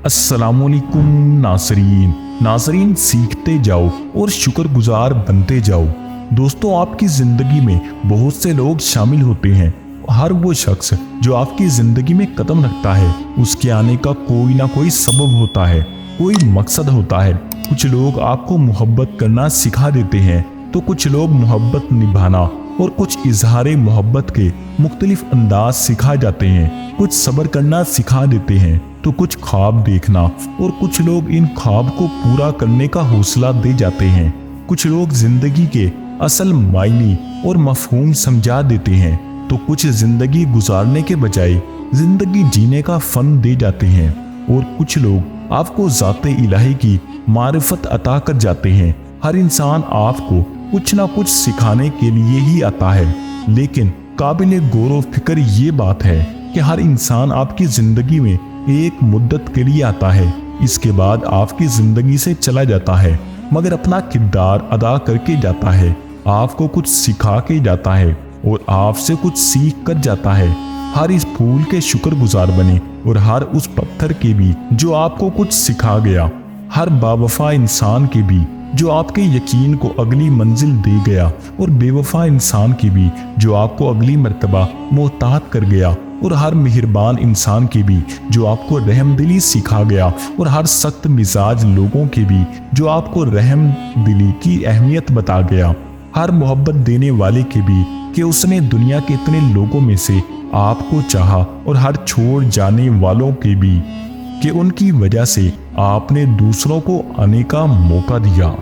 अस्सलाम वालेकुम नाज़रीन सीखते जाओ और शुक्रगुजार बनते जाओ। दोस्तों, आपकी ज़िंदगी में बहुत से लोग शामिल होते हैं। हर वो शख्स जो आपकी ज़िंदगी में कदम रखता है उसके आने का कोई ना कोई सबब होता है, कोई मकसद होता है। कुछ लोग आपको मोहब्बत करना सिखा देते हैं तो कुछ लोग मोहब्बत निभाना और कुछ इजहारे मोहब्बत के मुख्तलिफ अंदाज सिखा जाते हैं। कुछ सब्र करना सिखा देते हैं तो कुछ ख्वाब देखना, और कुछ लोग इन ख्वाब को पूरा करने का हौसला दे जाते हैं। कुछ लोग जिंदगी के असल मायने और मफहूम समझा देते हैं तो कुछ जिंदगी गुजारने के बजाय जिंदगी जीने का फन दे जाते हैं, और कुछ लोग आपको ज़ाते इलाही की मारिफत अता कर जाते हैं। हर इंसान आपको कुछ ना कुछ सिखाने के लिए ही आता है, लेकिन काबिल गौर व फिक्र ये बात है कि हर इंसान आपकी जिंदगी में एक मुद्दत के लिए आता है, इसके बाद आपकी जिंदगी से चला जाता है, मगर अपना किरदार अदा करके जाता है, आपको कुछ सिखा के जाता है और आपसे कुछ सीख कर जाता है। हर इस फूल के शुक्रगुजार बने और हर उस पत्थर के भी जो आपको कुछ सिखा गया, हर बावफा इंसान के भी जो आपके यकीन को अगली मंजिल दे गया, और बेवफा इंसान की भी जो आपको अगली मर्तबा मोहतात कर गया, और हर मेहरबान इंसान की भी जो आपको रहमदिली सिखा गया, और हर सख्त मिजाज लोगों की भी जो आपको रहमदिली की अहमियत बता गया। हर मोहब्बत देने वाले के भी कि उसने दुनिया के इतने लोगों में से आपको चाहा, और हर छोड़ जाने वालों के भी कि उनकी वजह से आपने दूसरों को आने का मौका दिया।